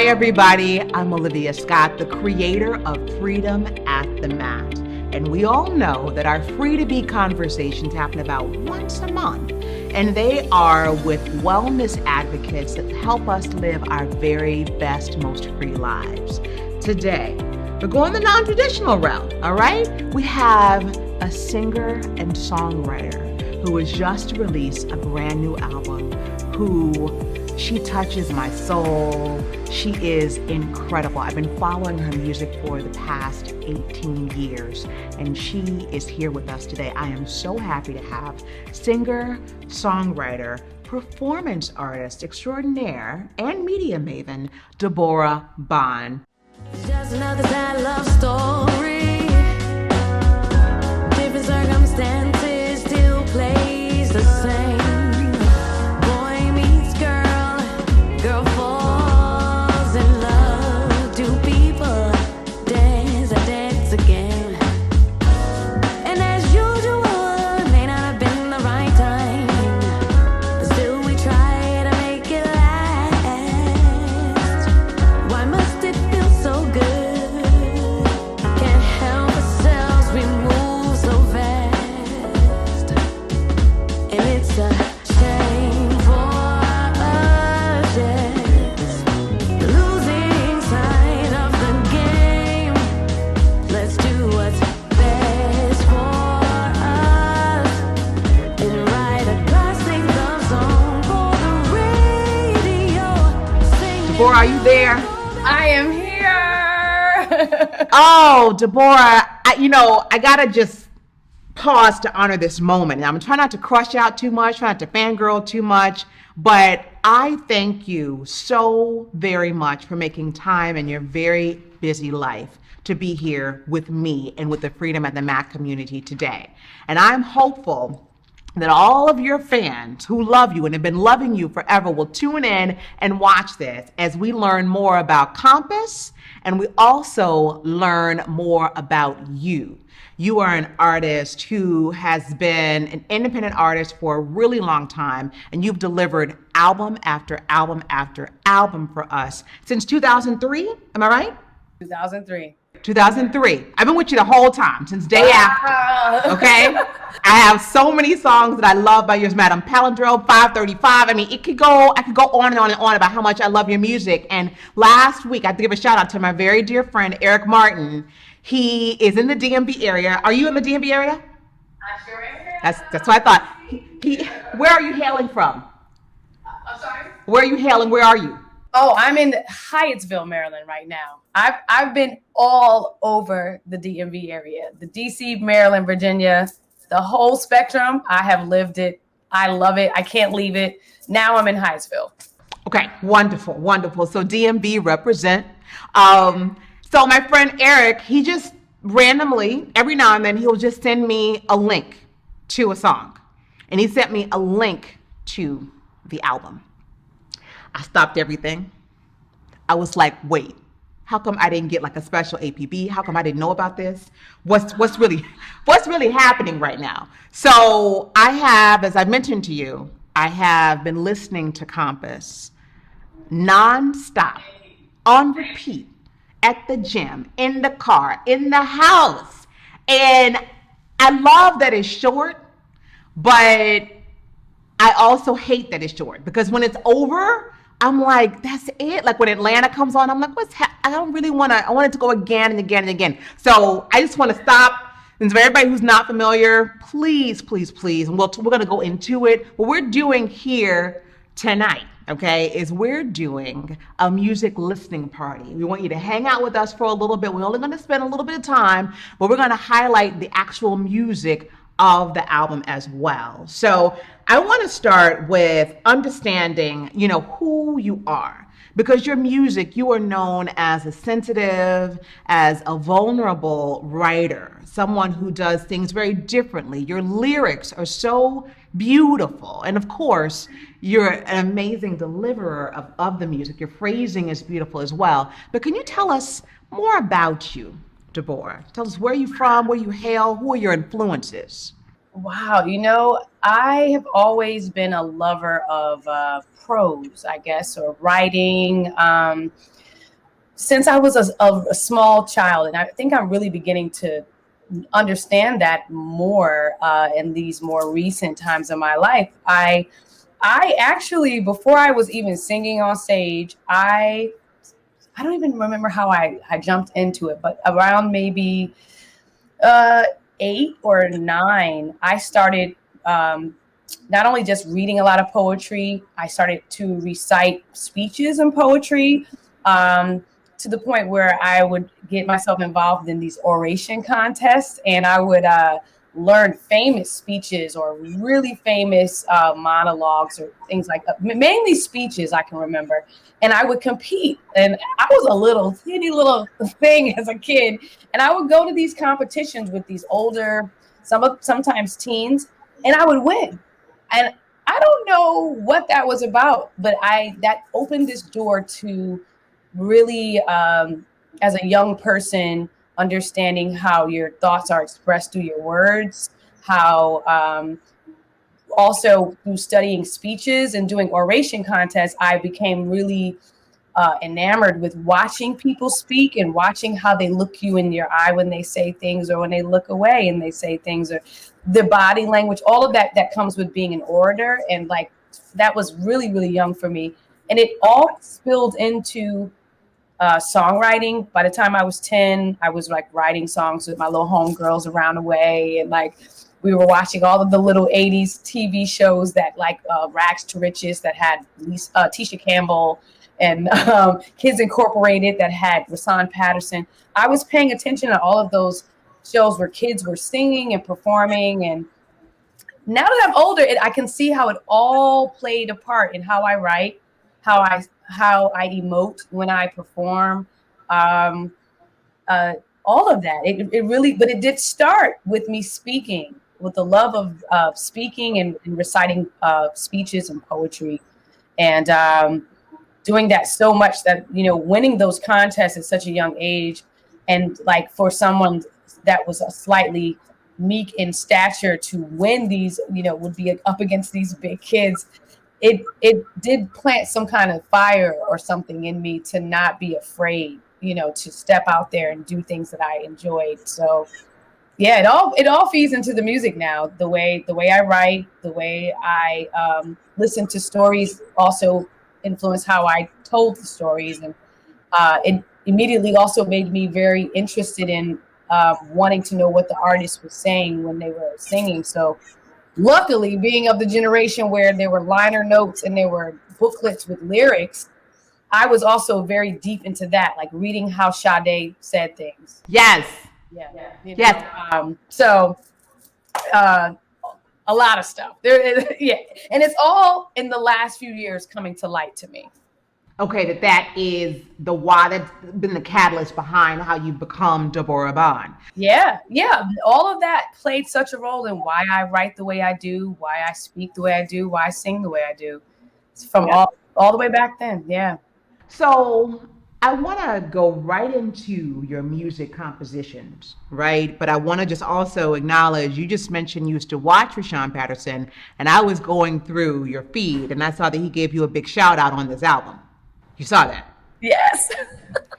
Hi, everybody. I'm Olivia Scott, the creator of Freedom at the Mat. And we all know that our Free to Be conversations happen about once a month. And they are with wellness advocates that help us live our very best, most free lives. Today, we're going the non-traditional route, all right? We have a singer and songwriter who has just released a brand new album, she touches my soul. She is incredible. I've been following her music for the past 18 years, and she is here with us today. I am so happy to have singer, songwriter, performance artist extraordinaire, and media maven, Debórah Bond. Just another sad love story. Different circumstances still plays the same. Are you there? I am here. Oh, Debórah, I gotta just pause to honor this moment. I'm trying not to crush out too much, trying not to fangirl too much, but I thank you so very much for making time in your very busy life to be here with me and with the Freedom at the Mat community today. And I'm hopeful that all of your fans who love you and have been loving you forever will tune in and watch this as we learn more about Compass, and we also learn more about you. You are an artist who has been an independent artist for a really long time, and you've delivered album after album after album for us since 2003, am I right? 2003. 2003. I've been with you the whole time, since day after, okay? I have so many songs that I love by yours, Madam Palindrome, 535. I mean, I could go on and on and on about how much I love your music. And last week, I have to give a shout out to my very dear friend, Eric Martin. He is in the DMV area. Are you in the DMV area? I sure am. That's what I thought. Where are you hailing from? I'm sorry? Where are you hailing? Where are you? Oh, I'm in Hyattsville, Maryland right now. I've been all over the DMV area, the DC, Maryland, Virginia, the whole spectrum. I have lived it. I love it. I can't leave it. Now I'm in Hyattsville. Okay, wonderful, wonderful. So DMV represent. So my friend Eric, he just randomly, every now and then, he'll just send me a link to a song. And he sent me a link to the album. I stopped everything. I was like, wait, how come I didn't get like a special APB? How come I didn't know about this? What's really happening right now? So I have, as I mentioned to you, I have been listening to Compass nonstop, on repeat, at the gym, in the car, in the house. And I love that it's short, but I also hate that it's short, because when it's over, I'm like, that's it. Like when Atlanta comes on, I'm like, I don't really want to, I want it to go again and again and again. So I just want to stop. And for everybody who's not familiar, please, please, please, and we're going to go into it. What we're doing here tonight, okay, is we're doing a music listening party. We want you to hang out with us for a little bit. We're only going to spend a little bit of time, but we're going to highlight the actual music of the album as well. So I want to start with understanding, who you are, because your music, you are known as a sensitive, as a vulnerable writer, someone who does things very differently. Your lyrics are so beautiful. And of course, you're an amazing deliverer of the music. Your phrasing is beautiful as well. But can you tell us more about you, Debórah? Tell us where you're from, where you hail, who are your influences? Wow. I have always been a lover of prose, I guess, or writing. since I was a small child, and I think I'm really beginning to understand that more in these more recent times of my life. I actually, before I was even singing on stage, I don't even remember how I jumped into it, but around maybe uh, 8 or 9, I started not only just reading a lot of poetry, I started to recite speeches and poetry to the point where I would get myself involved in these oration contests, and I would learn famous speeches or really famous monologues or things like that. Mainly speeches I can remember. And I would compete. And I was a little teeny little thing as a kid. And I would go to these competitions with these older, sometimes teens, and I would win. And I don't know what that was about, but that opened this door to really, as a young person, understanding how your thoughts are expressed through your words, how also through studying speeches and doing oration contests, I became really enamored with watching people speak and watching how they look you in your eye when they say things, or when they look away and they say things, or the body language, all of that comes with being an orator. And like, that was really, really young for me. And it all spilled into songwriting. By the time I was 10, I was like writing songs with my little homegirls around the way. And like, we were watching all of the little 80s TV shows that like Rags to Riches that had Tisha Campbell, and Kids Incorporated that had Rasan Patterson. I was paying attention to all of those shows where kids were singing and performing. And now that I'm older, I can see how it all played a part in how I write, how I emote when I perform, all of that. It really, but it did start with me speaking, with the love of speaking and reciting speeches and poetry, and doing that so much that, winning those contests at such a young age. And like, for someone that was a slightly meek in stature to win these, would be up against these big kids. It did plant some kind of fire or something in me to not be afraid, to step out there and do things that I enjoyed. So yeah, it all feeds into the music now. The way I write, the way I listen to stories also influence how I told the stories. And it immediately also made me very interested in wanting to know what the artist was saying when they were singing. So luckily, being of the generation where there were liner notes and there were booklets with lyrics, I was also very deep into that, like reading how Sade said things. Yes. Yeah. Yes. So a lot of stuff there. Yeah. And it's all in the last few years coming to light to me. Okay, that is the why, that's been the catalyst behind how you become Debórah Bond. Yeah. All of that played such a role in why I write the way I do, why I speak the way I do, why I sing the way I do. It's from all the way back then. Yeah. So I want to go right into your music compositions, right? But I want to just also acknowledge, you just mentioned you used to watch Rasan Patterson, and I was going through your feed and I saw that he gave you a big shout out on this album. You saw that? Yes.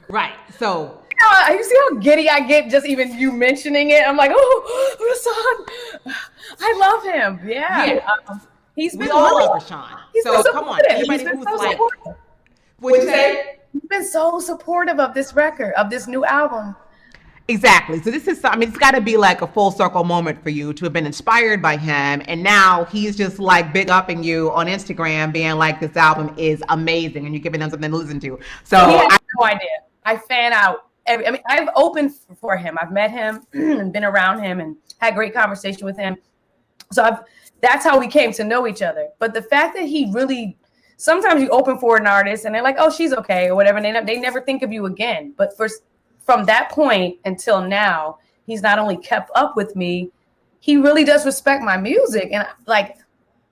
Right. So you see how giddy I get just even you mentioning it? I'm like, oh, Rasan, I love him. Yeah. He's been, we all love Rasan. So come on, everybody who's so like, what'd you say? He's been so supportive of this record, of this new album. Exactly. So this is, it's got to be like a full circle moment for you to have been inspired by him. And now he's just like big upping you on Instagram, being like, this album is amazing. And you're giving them something to listen to. So I have no idea. I fan out. I've opened for him. I've met him and been around him and had great conversation with him. So that's how we came to know each other. But the fact that he really, sometimes you open for an artist and they're like, oh, she's okay or whatever. And they never think of you again. But from that point until now, he's not only kept up with me, he really does respect my music. And like,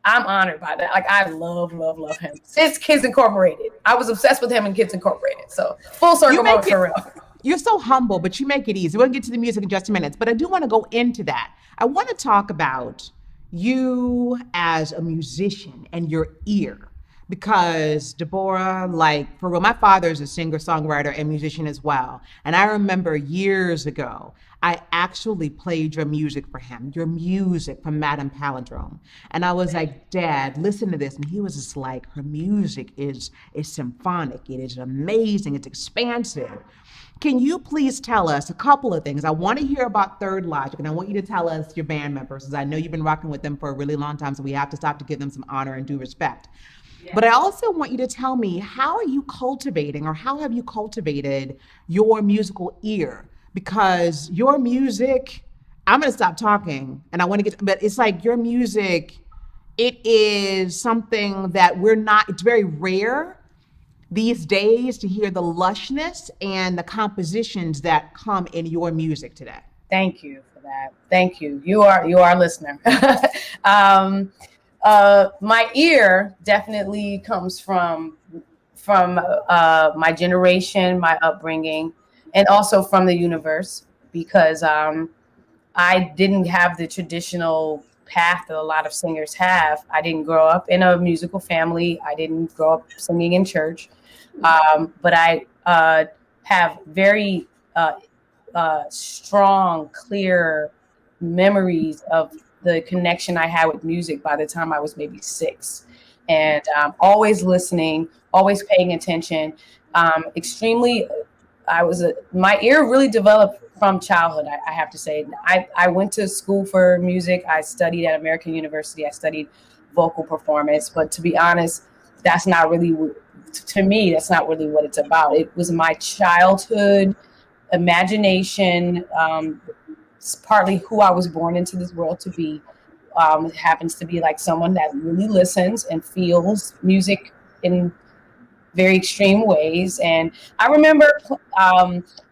I'm honored by that. Like, I love him. Since Kids Incorporated. I was obsessed with him in Kids Incorporated. So full circle moment for real. You're so humble, but you make it easy. We'll get to the music in just a minute. But I do want to go into that. I want to talk about you as a musician and your ear. because Deborah, like for real, my father is a singer, songwriter, and musician as well. And I remember years ago, I actually played your music for him, your music from Madame Palindrome. And I was like, Dad, listen to this. And he was just like, her music is symphonic. It is amazing. It's expansive. Can you please tell us a couple of things? I want to hear about Third Logic, and I want you to tell us your band members, because I know you've been rocking with them for a really long time, so we have to stop to give them some honor and due respect. But I also want you to tell me, how are you cultivating, or how have you cultivated your musical ear? Because your music, I'm going to stop talking and I want to get, but it's like your music, it is something that it's very rare these days to hear the lushness and the compositions that come in your music today. Thank you for that. Thank you. You are a listener. My ear definitely comes from my generation, my upbringing, and also from the universe, because I didn't have the traditional path that a lot of singers have. I didn't grow up in a musical family. I didn't grow up singing in church, but I have very strong, clear memories of the connection I had with music by the time I was maybe 6, and always listening, always paying attention. My ear really developed from childhood, I have to say. I went to school for music. I studied at American University. I studied vocal performance, but to be honest, that's not really, to me, that's not really what it's about. It was my childhood imagination. It's partly who I was born into this world to be. It happens to be like someone that really listens and feels music in very extreme ways. And I remember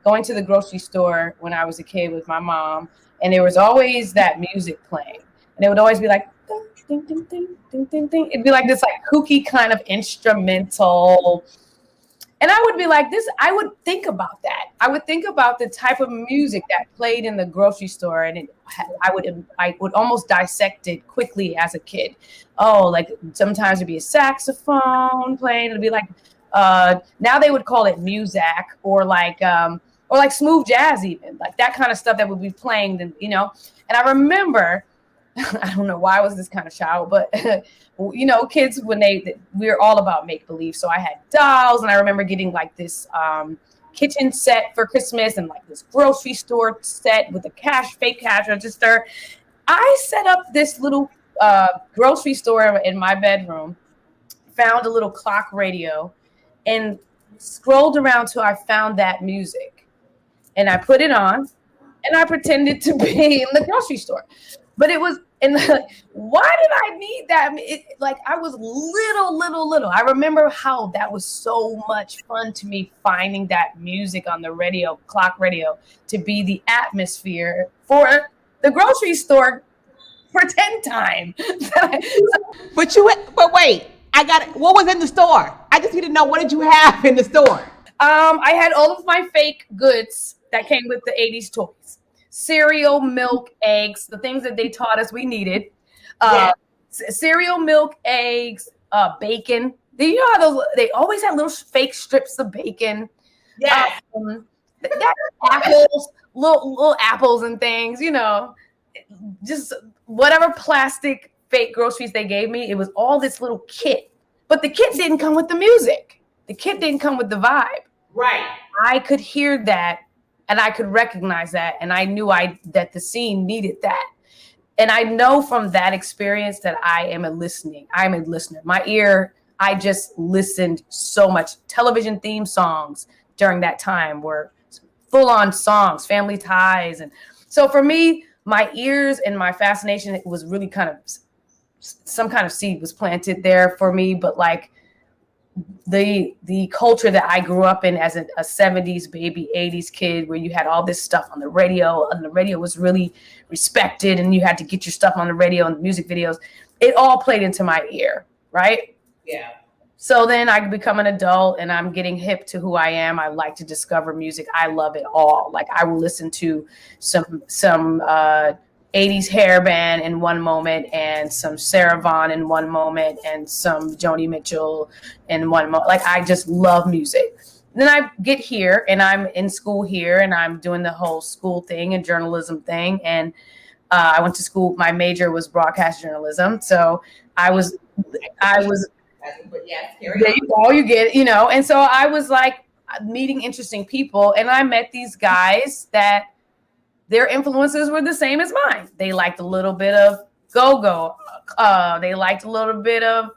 going to the grocery store when I was a kid with my mom, and there was always that music playing, and it would always be like ding, ding, ding, ding, ding, ding. It'd be like this like kooky kind of instrumental. And I would be like this, I would think about that. I would think about the type of music that played in the grocery store, and I would almost dissect it quickly as a kid. Oh, like sometimes it'd be a saxophone playing. It'd be like, now they would call it muzak, or like smooth jazz, even like that kind of stuff that would be playing, and I remember, I don't know why I was this kind of child, but kids, we're all about make believe. So I had dolls, and I remember getting like this kitchen set for Christmas, and like this grocery store set with a fake cash register. I set up this little grocery store in my bedroom, found a little clock radio, and scrolled around till I found that music, and I put it on, and I pretended to be in the grocery store. But it was, and why did I need that? I was little. I remember how that was so much fun to me, finding that music on the radio, clock radio, to be the atmosphere for the grocery store pretend time. But wait, what was in the store? I just need to know, what did you have in the store? I had all of my fake goods that came with the 80s toys. Cereal, milk, eggs, the things that they taught us we needed. Cereal, milk, eggs, bacon. You know how they always had little fake strips of bacon. Yeah. Apples, little apples and things, just whatever plastic fake groceries they gave me. It was all this little kit, but the kit didn't come with the music. The kit didn't come with the vibe. Right. I could hear that, and I could recognize that, and I knew that the scene needed that. And I know from that experience that I'm a listener. My ear, I just listened so much. Television theme songs during that time were full-on songs, Family Ties. And so for me, my ears and my fascination, it was really kind of, some kind of seed was planted there for me. But like, the culture that I grew up in as a 70s baby, 80s kid, where you had all this stuff on the radio, and the radio was really respected, and you had to get your stuff on the radio and music videos, it all played into my ear, right? Yeah. So then I become an adult, and I'm getting hip to who I am. I like to discover music. I love it all. Like, I will listen to some 80s hair band in one moment and some Sarah Vaughan in one moment and some Joni Mitchell in one moment. Like, I just love music. Then I get here and I'm in school here and I'm doing the whole school thing and journalism thing. And I went to school. My major was broadcast journalism. So I was, But yes, carry there on. you go, you get it, you know. And so I was like meeting interesting people and I met these guys that their influences were the same as mine. They liked a little bit of go-go. They liked a little bit of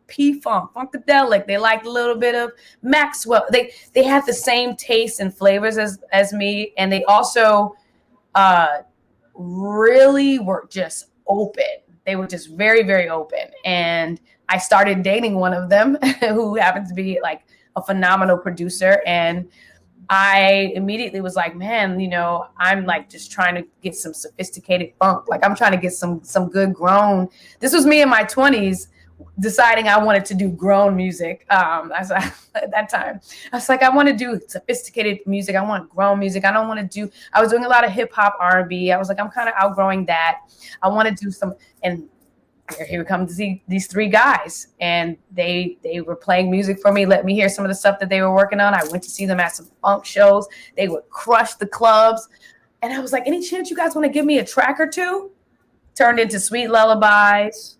P-Funk, Funkadelic. They liked a little bit of Maxwell. They had the same tastes and flavors as me. And they also really were just open. They were just very, very open. And I started dating one of them who happened to be like a phenomenal producer. And I immediately was like, man, you know, I'm like just trying to get some sophisticated funk. Like, I'm trying to get some good grown. This was me in my 20s deciding I wanted to do grown music. At that time, I was like, I want to do sophisticated music. I want grown music. I was doing a lot of hip hop, R&B. I was like, I'm kind of outgrowing that. I want to do some, and here come these three guys, and they were playing music for me, let me hear some of the stuff that they were working on. I went to see them at some funk shows. They would crush the clubs. And I was like, any chance you guys want to give me a track or two? Turned into Sweet Lullabies,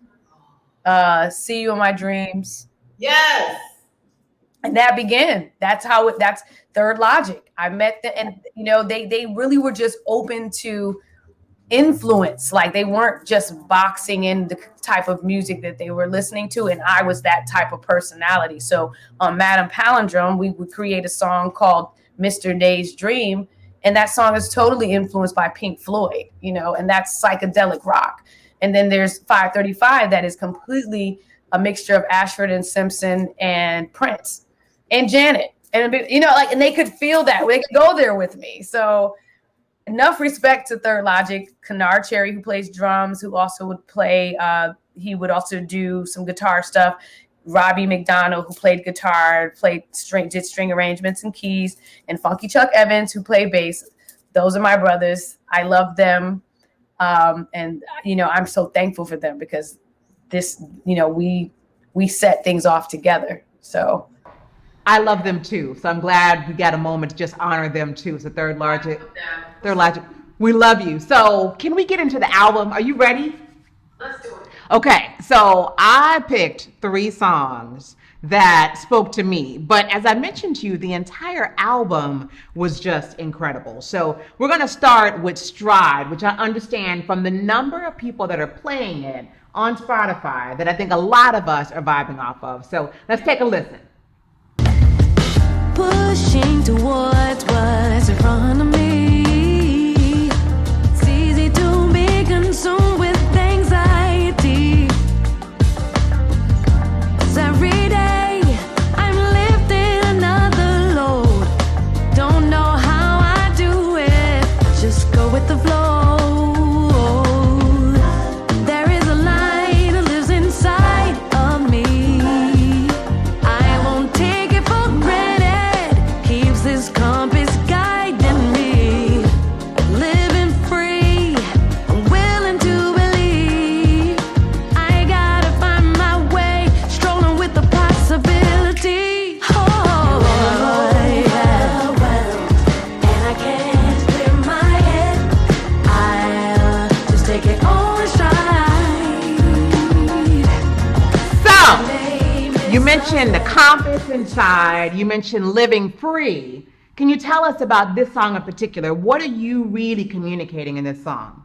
See You in My Dreams. Yes. And that began. That's Third Logic. I met them, and you know, they really were just open to influence. Like, they weren't just boxing in the type of music that they were listening to, and I was that type of personality. So on Madam Palindrome, we would create a song called Mr. Day's Dream, and that song is totally influenced by Pink Floyd, you know, and that's psychedelic rock. And then there's 535 that is completely a mixture of Ashford and Simpson and Prince and Janet, and you know, like, and they could feel that, they could go there with me. So enough respect to Third Logic. Kennard Cherry, who plays drums, who also would play, he would also do some guitar stuff. Robbie McDonald, who played guitar, did string arrangements and keys, and Funky Chuck Evans, who played bass. Those are my brothers. I love them. And, you know, I'm so thankful for them because this, you know, we set things off together. So I love them too. So I'm glad we got a moment to just honor them too. So Third Logic, we love you. So can we get into the album? Are you ready? let's do it. Okay, so I picked 3 songs that spoke to me. But as I mentioned to you, the entire album was just incredible. So we're going to start with Stride, which I understand from the number of people that are playing it on Spotify that I think a lot of us are vibing off of. So let's take a listen. Pushing towards what's in front of me. It's easy to be consumed with anxiety. 'Cause every day I'm lifting another load. Don't know how I do it, just go with the flow. There is a light that lives inside of me. I won't take it for granted. Keeps this compass guiding me. Living free, I'm willing to believe. I gotta find my way, strolling with the possibility. Oh, yeah. And I can't clear my head. I'll just take it all in stride. So you mentioned the compass inside, you mentioned living free. Can you tell us about this song in particular? What are you really communicating in this song?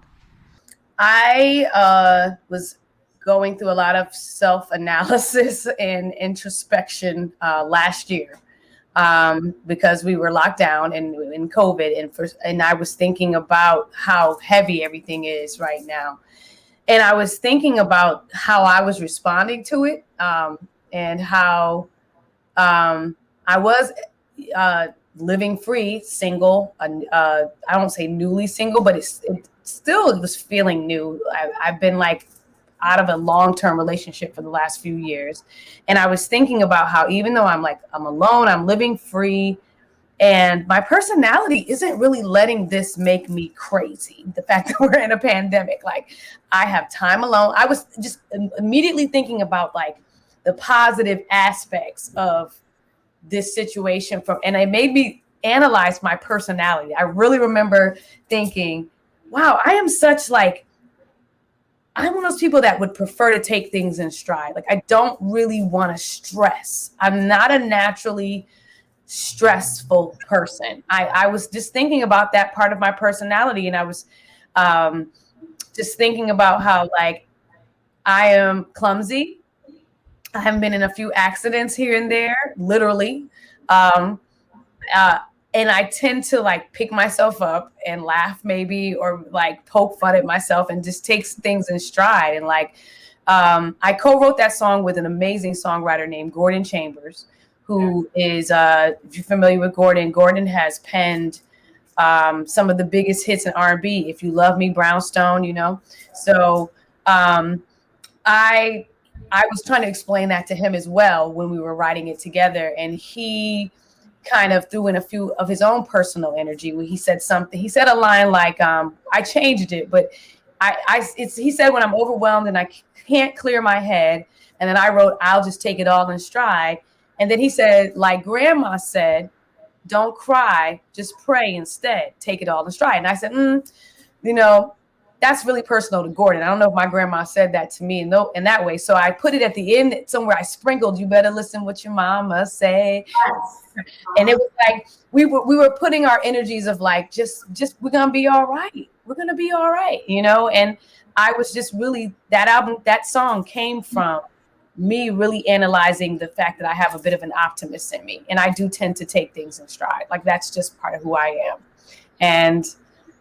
I was going through a lot of self-analysis and introspection last year because we were locked down and in COVID, and I was thinking about how heavy everything is right now, and I was thinking about how I was responding to it, and how I was living free, single. I don't say newly single, but it still was feeling new. I've been like out of a long-term relationship for the last few years. And I was thinking about how even though I'm alone, I'm living free, And my personality isn't really letting this make me crazy. The fact that we're in a pandemic, like I have time alone. I was just immediately thinking about like the positive aspects of this situation and it made me analyze my personality. I really remember thinking, wow, I'm one of those people that would prefer to take things in stride. Like I don't really want to stress. I'm not a naturally stressful person. I was just thinking about that part of my personality, and I was just thinking about how like I am clumsy. I haven't been in a few accidents here and there, literally. And I tend to like pick myself up and laugh maybe, or like poke fun at myself and just take things in stride. And like, I co-wrote that song with an amazing songwriter named Gordon Chambers, who is, if you're familiar with Gordon has penned some of the biggest hits in R&B. If You Love Me, Brownstone, you know? So I was trying to explain that to him as well when we were writing it together. And he kind of threw in a few of his own personal energy when he said something. He said a line like, I changed it, but he said, when I'm overwhelmed and I can't clear my head. And then I wrote, I'll just take it all in stride. And then he said, like grandma said, don't cry, just pray instead. Take it all in stride. And I said, you know, that's really personal to Gordon. I don't know if my grandma said that to me in that way. So I put it at the end somewhere. I sprinkled, you better listen what your mama say. And it was like, we were putting our energies of like, just we're going to be all right. We're going to be all right. You know? And I was just really, that song came from me really analyzing the fact that I have a bit of an optimist in me. And I do tend to take things in stride. Like that's just part of who I am. And,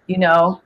you know,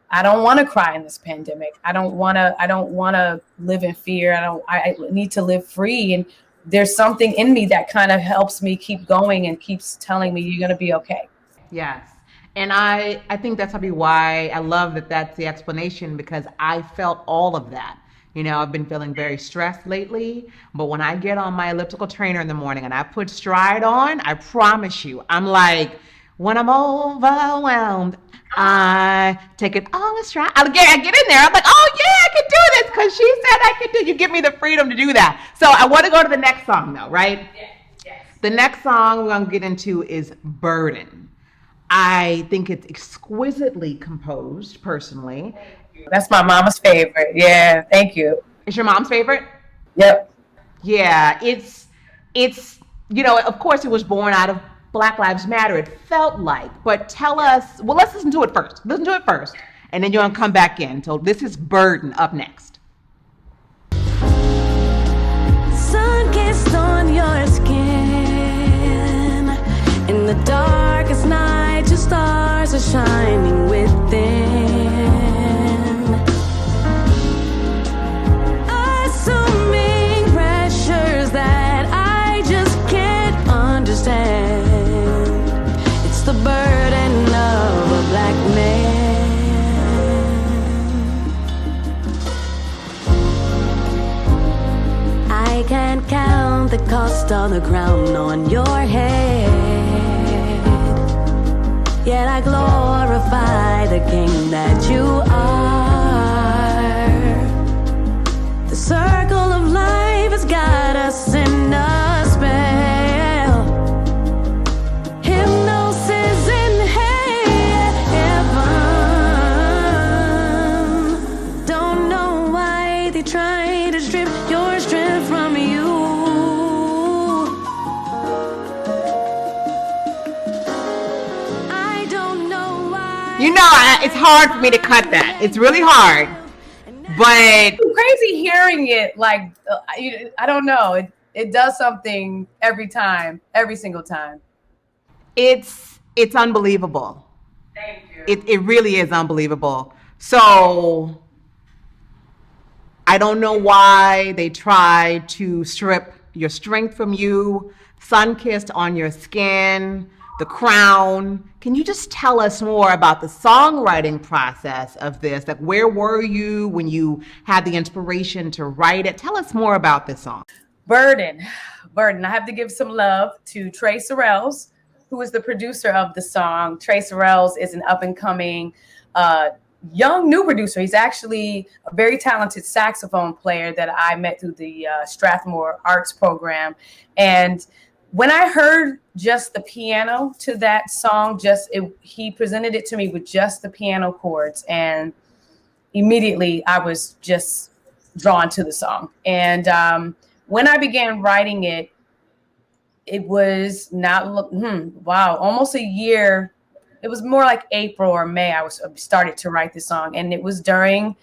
I don't want to cry in this pandemic. I don't want to live in fear. I need to live free. And there's something in me that kind of helps me keep going and keeps telling me you're going to be okay. Yes. And I think that's probably why I love that that's the explanation, because I felt all of that. You know, I've been feeling very stressed lately, but when I get on my elliptical trainer in the morning and I put stride on, I promise you, I'm like, when I'm overwhelmed, I take it all in stride. I get in there. I'm like, oh yeah, I can do this because she said I could do. You give me the freedom to do that. So I want to go to the next song though, right? Yes. The next song we're going to get into is Burden. I think it's exquisitely composed, personally. That's my mama's favorite. Yeah, thank you. It's your mom's favorite? Yep. Yeah, it's you know, of course it was born out of Black Lives Matter, it felt like. But tell us, well, let's listen to it first. Listen to it first, and then you're going to come back in. So this is Burden up next. Sun kissed on your skin. In the darkest night, your stars are shining within. Assuming pressures that I just can't understand. It's the burden of a black man. I can't count the cost of the crown on your head, yet I glorify the king that you are. The circle of life has got us in a spell. Hypnosis in heaven. Don't know why they try to strip your strength from you. I don't know why. You know, it's hard for me to cut that. It's really hard. But It's crazy hearing it. Like, I don't know. It does something every time, every single time. it's unbelievable. Thank you. It really is unbelievable. So I don't know why they try to strip your strength from you, sun-kissed on your skin, the crown. Can you just tell us more about the songwriting process of this? Like, where were you when you had the inspiration to write it? Tell us more about this song. Burden. I have to give some love to Trey Sorrells, who is the producer of the song. Trace Rells is an up and coming young new producer. He's actually a very talented saxophone player that I met through the Strathmore Arts program. And when I heard just the piano to that song, he presented it to me with just the piano chords, and immediately I was just drawn to the song. And when I began writing it, it was not almost a year. It was more like April or May. I started to write this song, and it was during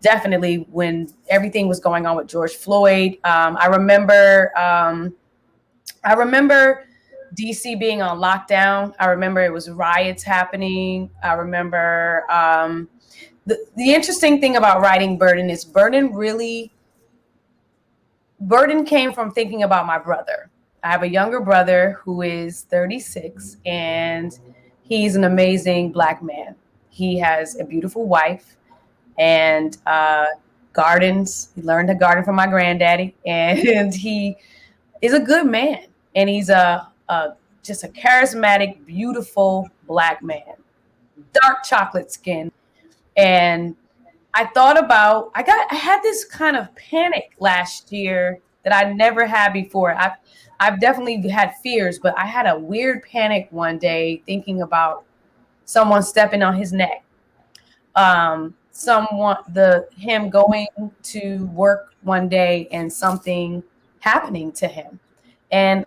definitely when everything was going on with George Floyd. I remember DC being on lockdown. I remember it was riots happening. I remember the interesting thing about writing Burden is Burden came from thinking about my brother. I have a younger brother who is 36, and he's an amazing Black man. He has a beautiful wife and gardens. He learned to garden from my granddaddy, and he is a good man. And he's just a charismatic, beautiful Black man, dark chocolate skin. And I had this kind of panic last year that I never had before. I've definitely had fears, but I had a weird panic one day thinking about someone stepping on his neck. Him going to work one day and something happening to him. And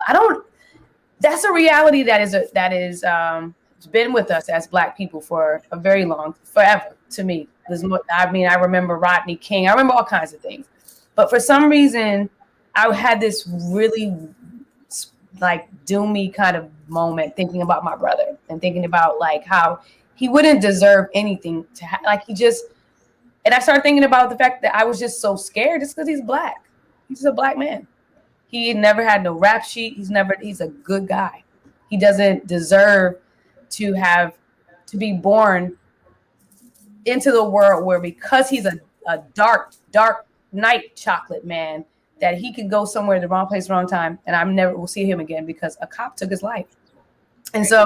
that's a reality that is it's been with us as Black people for a very forever to me. I remember Rodney King. I remember all kinds of things. But for some reason, I had this really like doomy kind of moment thinking about my brother and thinking about like how he wouldn't deserve anything and I started thinking about the fact that I was just so scared just because he's Black. He's a Black man. He never had no rap sheet. He's a good guy. He doesn't deserve to be born into the world where, because he's a dark night chocolate man, that he could go somewhere, the wrong place, wrong time, and I never will see him again because a cop took his life. And so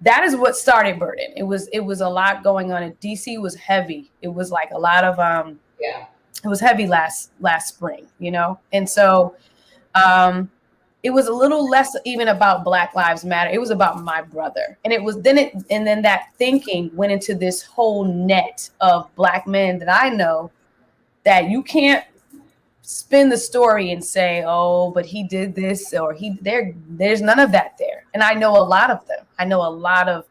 that is what started Burden. It was a lot going on. And DC was heavy. It was like a lot of it was heavy last spring, And so it was a little less even about Black Lives Matter. It was about my brother. And then that thinking went into this whole net of Black men that I know that you can't spin the story and say, oh, but he did this or there's none of that there. And I know a lot of them. I know a lot of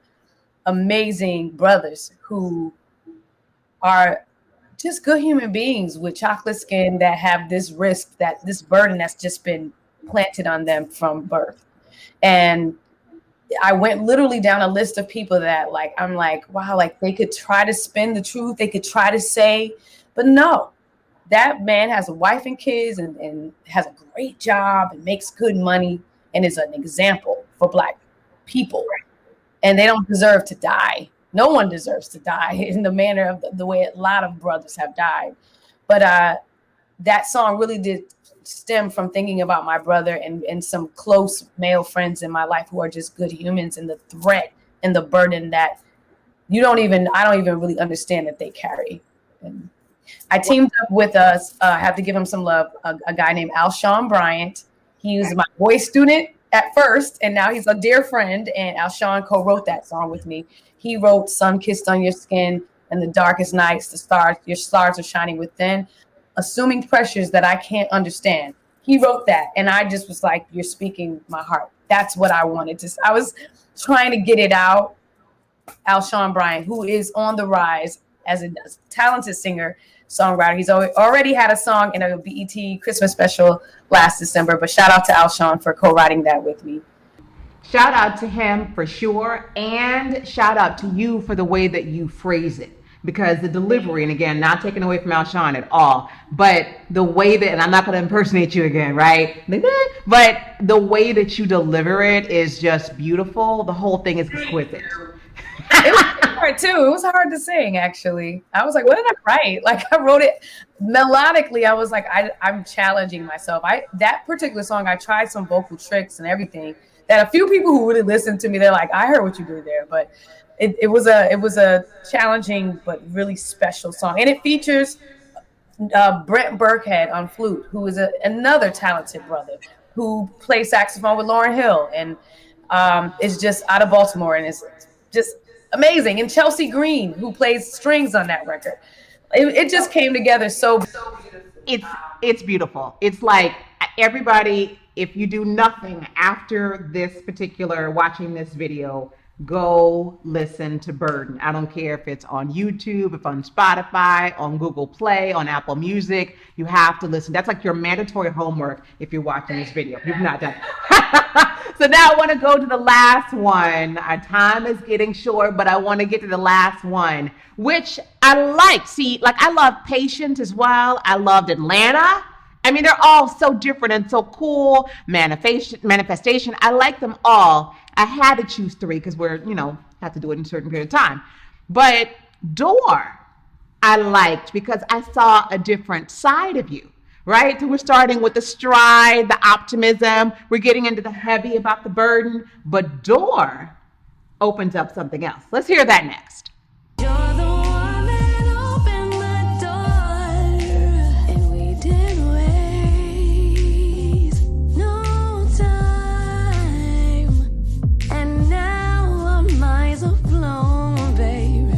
amazing brothers who are just good human beings with chocolate skin that have this burden that's just been planted on them from birth. And I went literally down a list of people that I'm like, wow, like they could try to spin the truth. They could try to say, but no. That man has a wife and kids and has a great job and makes good money and is an example for Black people. And they don't deserve to die. No one deserves to die in the manner of the way a lot of brothers have died. But that song really did stem from thinking about my brother and some close male friends in my life who are just good humans, and the threat and the burden that I don't even really understand that they carry. And I teamed up with I have to give him some love, a guy named Alshon Bryant. He was my voice student at first, and now he's a dear friend, and Alshon co-wrote that song with me. He wrote Sun Kissed on Your Skin and The Darkest Nights, your stars are shining within, assuming pressures that I can't understand. He wrote that, and I just was like, you're speaking my heart. That's what I wanted to. I was trying to get it out. Alshon Bryant, who is on the rise as a talented singer, songwriter. He's already had a song in a BET Christmas special last December, but shout out to Alshon for co-writing that with me. Shout out to him for sure, and shout out to you for the way that you phrase it, because the delivery, and again, not taking away from Alshon at all, but the way that, and I'm not going to impersonate you again, right? But the way that you deliver it is just beautiful. The whole thing is exquisite. It was hard too. It was hard to sing, actually. I was like, what did I write? Like, I wrote it melodically. I was like, I'm challenging myself. That particular song, I tried some vocal tricks and everything a few people who really listened to me, they're like, I heard what you did there. But it was a challenging but really special song. And it features Brent Burkhead on flute, who is another talented brother who plays saxophone with Lauryn Hill, and is just out of Baltimore, and it's just amazing. And Chelsea Green, who plays strings on that record. It just came together so It's beautiful. It's like everybody, if you do nothing after this particular watching this video, go listen to Burden. I don't care if it's on YouTube, if on Spotify, on Google Play, on Apple Music. You have to listen. That's like your mandatory homework if you're watching this video. You've not done. So now I want to go to the last one. Our time is getting short, but I want to get to the last one, which I like. See, like I love Patient as well. I loved Atlanta. I mean, they're all so different and so cool. Manifestation. I like them all. I had to choose three because have to do it in a certain period of time. But Door, I liked because I saw a different side of you, right? So we're starting with the stride, the optimism. We're getting into the heavy about the burden. But Door opens up something else. Let's hear that next. You're the one that opened the door, and we didn't waste no time. And now our minds are blown, babe.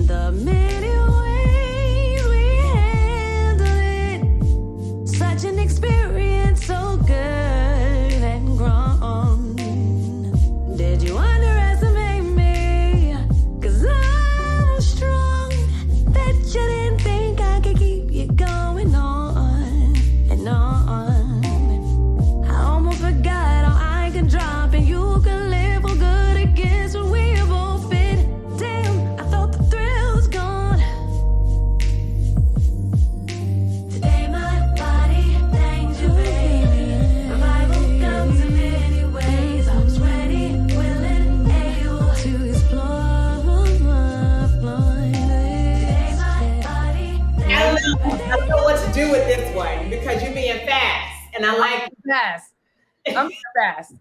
The many ways we handle it, such an experience, so good and grown. Did you underestimate me? 'Cause I'm strong. Bet you didn't think I could keep you going on and on. I almost forgot how I can drop and you can live for good against what we both fit. Damn, I thought the thrill was gone. Today my body thanks you, baby. Revival comes in many ways. I was ready, willing, able to explore my blind. Today my body thanks you, I don't know what to do with this one because you're being fast. And I like fast. I'm being fast.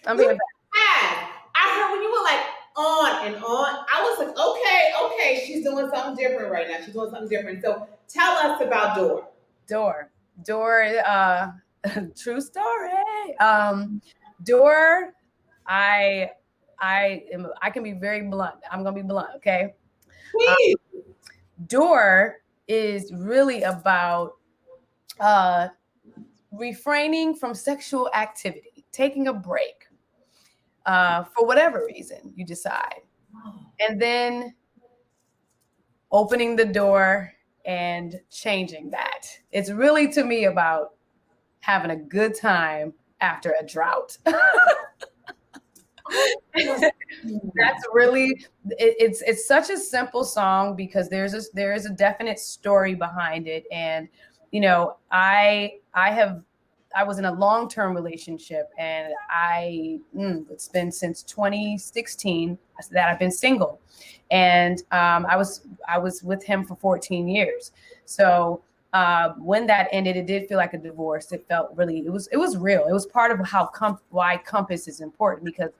I'm being fast. fast. I heard when you were like on and on, I was like, okay, she's doing something different right now. She's doing something different. So tell us about Door. Door, true story. Door, I can be very blunt. I'm gonna be blunt, okay? Please. Door is really about refraining from sexual activity, taking a break for whatever reason you decide, and then opening the door and changing that. It's really, to me, about having a good time after a drought. That's really it's such a simple song because there is a definite story behind it. And I was in a long-term relationship, and it's been since 2016 that I've been single, and I was with him for 14 years. So when that ended, it did feel like a divorce. It felt really, it was real. It was part of why Compass is important, because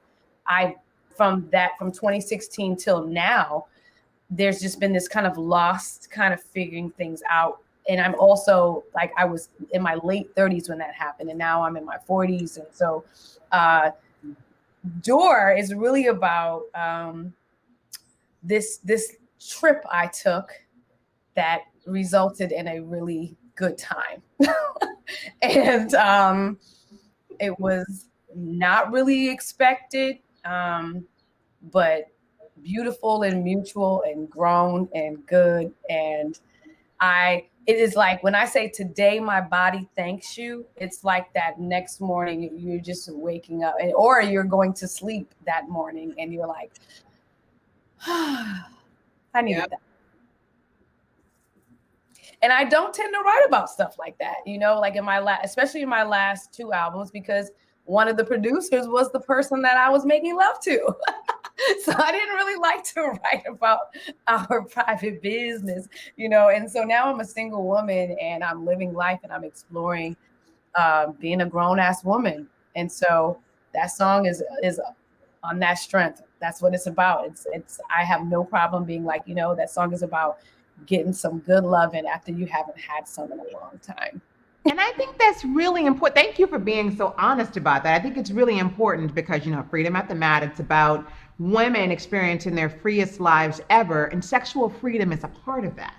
from 2016 till now, there's just been this kind of lost kind of figuring things out. And I'm also like, I was in my late 30s when that happened, and now I'm in my 40s. And so Door is really about this trip I took that resulted in a really good time. And it was not really expected, but beautiful and mutual and grown and good. And it is like when I say today my body thanks you, it's like that next morning you're just waking up, or you're going to sleep that morning and you're like, I needed that. And I don't tend to write about stuff like that, like especially in my last two albums, because one of the producers was the person that I was making love to. So I didn't really like to write about our private business, and so now I'm a single woman and I'm living life and I'm exploring being a grown-ass woman And so that song is on that strength. That's what it's about. It's I have no problem being like, that song is about getting some good loving after you haven't had some in a long time. And I think that's really important. Thank you for being so honest about that. I think it's really important because, freedom at the mat, it's about women experiencing their freest lives ever, and sexual freedom is a part of that.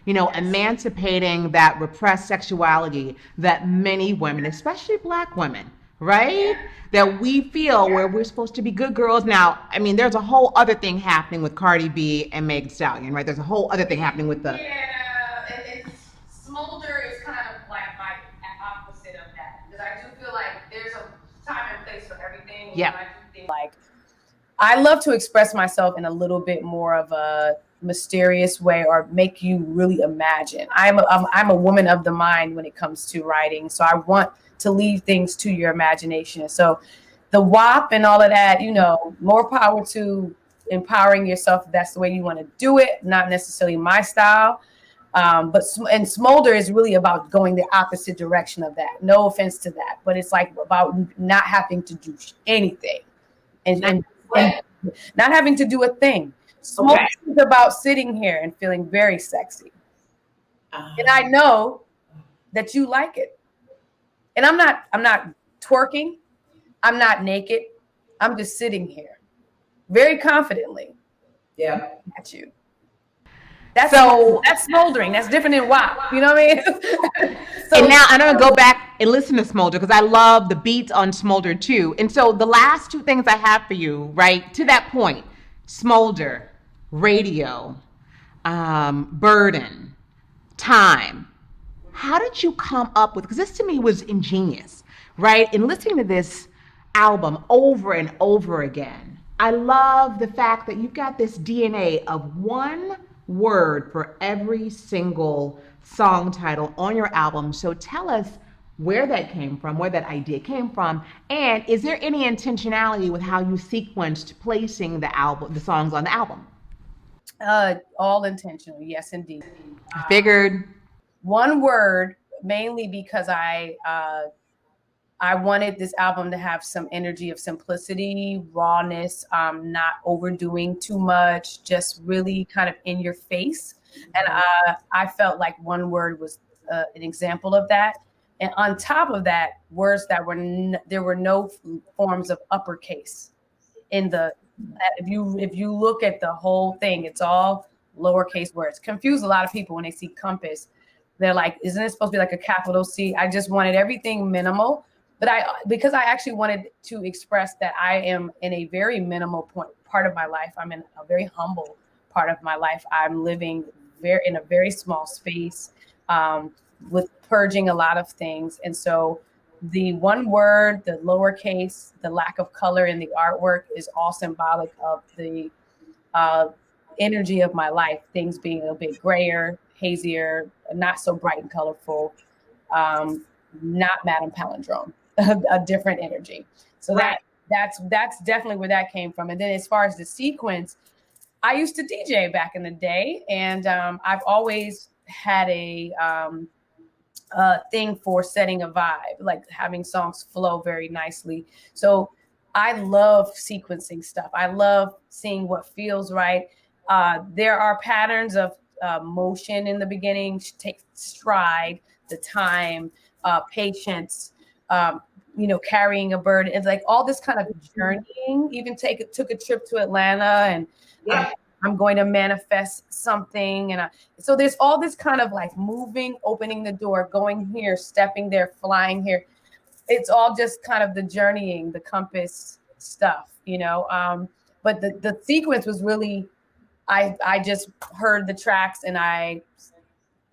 Emancipating that repressed sexuality that many women, especially Black women, right? That we feel where we're supposed to be good girls. Now, I mean, there's a whole other thing happening with Cardi B and Meg Thee Stallion, right? There's a whole other thing happening with the. Yeah, and smolder is kind of like my opposite of that, because I do feel like there's a time and place for everything. Yeah. I do think, like, I love to express myself in a little bit more of a mysterious way, or make you really imagine. I'm a woman of the mind when it comes to writing, so I want to leave things to your imagination. So the WAP and all of that, more power to empowering yourself if that's the way you want to do it. Not necessarily my style, but smolder is really about going the opposite direction of that. No offense to that, but it's like about not having to do anything and not having to do a thing. Smolder is about sitting here and feeling very sexy, and I know that you like it. And I'm not twerking. I'm not naked. I'm just sitting here very confidently. Yeah. At you. That's smoldering. That's different than WAP. You know what I mean? And now I'm going to go back and listen to Smolder because I love the beats on Smolder too. And so the last two things I have for you, right, to that point, Smolder, radio, burden, time. How did you come up with, because this to me was ingenious, right? In listening to this album over and over again, I love the fact that you've got this DNA of one word for every single song title on your album. So tell us where that came from, where that idea came from, and is there any intentionality with how you sequenced placing the songs on the album? All intentional, yes, indeed. I figured. One word, mainly because I wanted this album to have some energy of simplicity, rawness, not overdoing too much, just really kind of in your face. And I felt like one word was an example of that. And on top of that, words that there were no forms of uppercase in the. If you look at the whole thing, it's all lowercase words. Confuse a lot of people when they see Compass. They're like, isn't it supposed to be like a capital C? I just wanted everything minimal, but because I actually wanted to express that I am in a very minimal part of my life. I'm in a very humble part of my life. I'm living in a very small space, with purging a lot of things. And so the one word, the lowercase, the lack of color in the artwork is all symbolic of the energy of my life, things being a bit grayer, hazier, not so bright and colorful, not Madame Palindrome, a different energy. So right. that's definitely where that came from. And then as far as the sequence, I used to DJ back in the day, and I've always had a thing for setting a vibe, like having songs flow very nicely. So I love sequencing stuff. I love seeing what feels right. There are patterns of motion in the beginning, take stride, the time, patience, carrying a burden. It's like all this kind of journeying. Even took a trip to Atlanta, and I'm going to manifest something. And so there's all this kind of like moving, opening the door, going here, stepping there, flying here. It's all just kind of the journeying, the Compass stuff, but the sequence was really, I just heard the tracks, and I,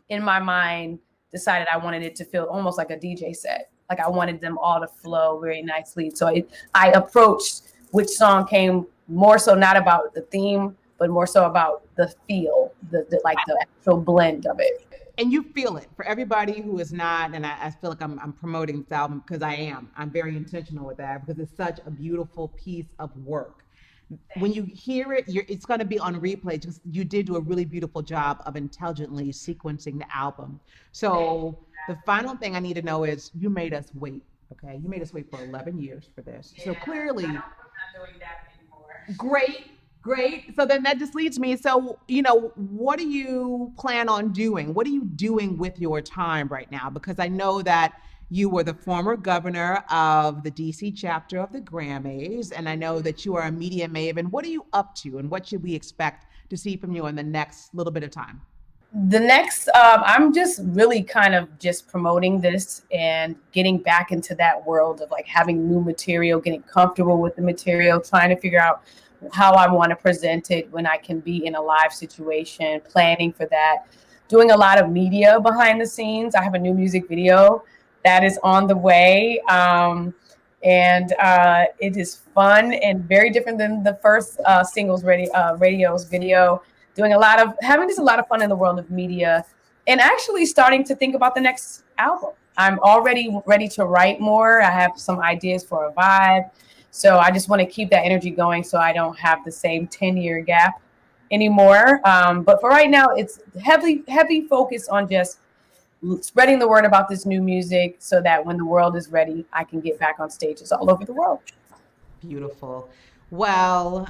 in my mind, decided I wanted it to feel almost like a DJ set. Like I wanted them all to flow very nicely. So I approached which song came more so not about the theme, but more so about the feel, the actual blend of it. And you feel it. For everybody who is not, and I feel like I'm promoting this album because I'm very intentional with that, because it's such a beautiful piece of work. When you hear it, it's going to be on replay. Just you did do a really beautiful job of intelligently sequencing the album. So the final thing I need to know is, you made us wait, Okay, you made us wait for 11 years for this. So clearly, I'm not doing that anymore. great, great. So then that just leads me. So, what do you plan on doing? What are you doing with your time right now? Because I know that you were the former governor of the DC chapter of the Grammys, and I know that you are a media maven. What are you up to, and what should we expect to see from you in the next little bit of time? The next, I'm just really kind of just promoting this and getting back into that world of like having new material, getting comfortable with the material, trying to figure out how I want to present it when I can be in a live situation, planning for that, doing a lot of media behind the scenes. I have a new music video that is on the way. And it is fun and very different than the first singles radios video. Having just a lot of fun in the world of media, and actually starting to think about the next album. I'm already ready to write more. I have some ideas for a vibe. So I just want to keep that energy going so I don't have the same 10-year gap anymore. But for right now, it's heavy focus on just spreading the word about this new music so that when the world is ready, I can get back on stages all over the world. Beautiful. Well,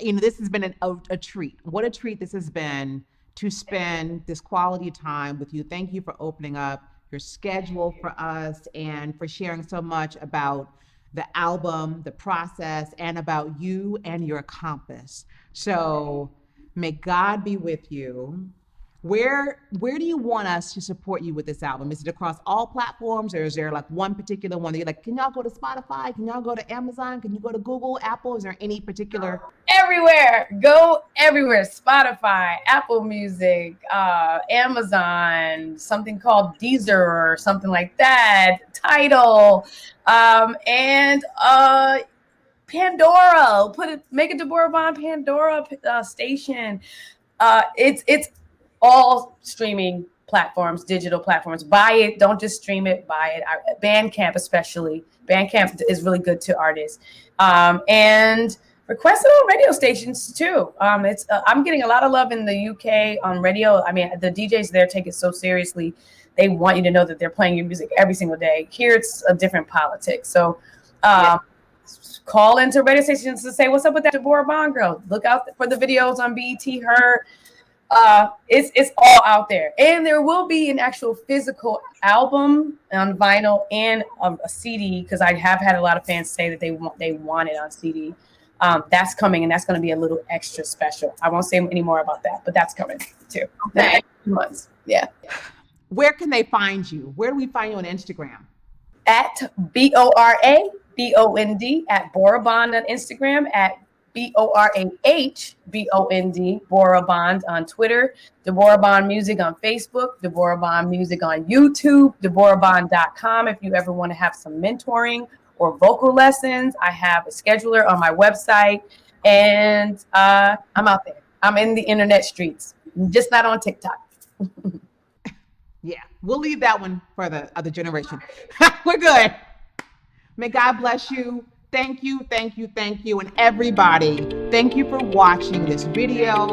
this has been a treat. What a treat this has been to spend this quality time with you. Thank you for opening up your schedule for us and for sharing so much about the album, the process, and about you and your compass. So may God be with you. Where do you want us to support you with this album? Is it across all platforms, or is there like one particular one that you're like, can y'all go to Spotify? Can y'all go to Amazon? Can you go to Google, Apple? Is there any particular? Everywhere. Go everywhere. Spotify, Apple Music, Amazon, something called Deezer or something like that, Tidal, and Pandora. Make a Debórah Bond Pandora station. It's all streaming platforms, digital platforms. Buy it. Don't just stream it. Buy it. Bandcamp especially. Bandcamp is really good to artists. And request it on radio stations too. I'm getting a lot of love in the UK on radio. I mean, the DJs there take it so seriously. They want you to know that they're playing your music every single day. Here it's a different politics. So call into radio stations to say, what's up with that Debórah Bond girl? Look out for the videos on BET, her. It's all out there, and there will be an actual physical album on vinyl and a CD, because I have had a lot of fans say that they want it on CD. That's coming, and that's going to be a little extra special. I won't say any more about that, but that's coming too. Okay. Months. Yeah. Where can they find you? Where do we find you on Instagram? At BORABOND at Debórah Bond on Instagram, at BORAHBOND, Debórah Bond on Twitter, Debórah Bond Music on Facebook, Debórah Bond Music on YouTube, DeborahBond.com if you ever want to have some mentoring or vocal lessons. I have a scheduler on my website, and I'm out there. I'm in the internet streets, just not on TikTok. Yeah, we'll leave that one for the other generation. We're good. May God bless you. Thank you. And everybody, thank you for watching this video.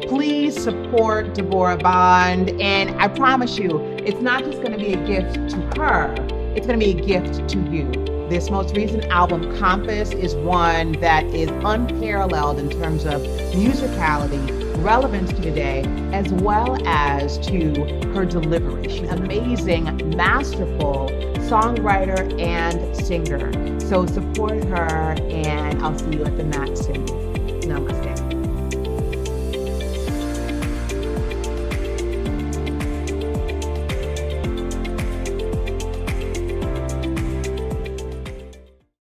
Please support Debórah Bond. And I promise you, it's not just going to be a gift to her, it's going to be a gift to you. This most recent album, Compass, is one that is unparalleled in terms of musicality, relevance to today, as well as to her delivery. She's an amazing, masterful songwriter and singer. So support her, and I'll see you at the mat soon. Namaste.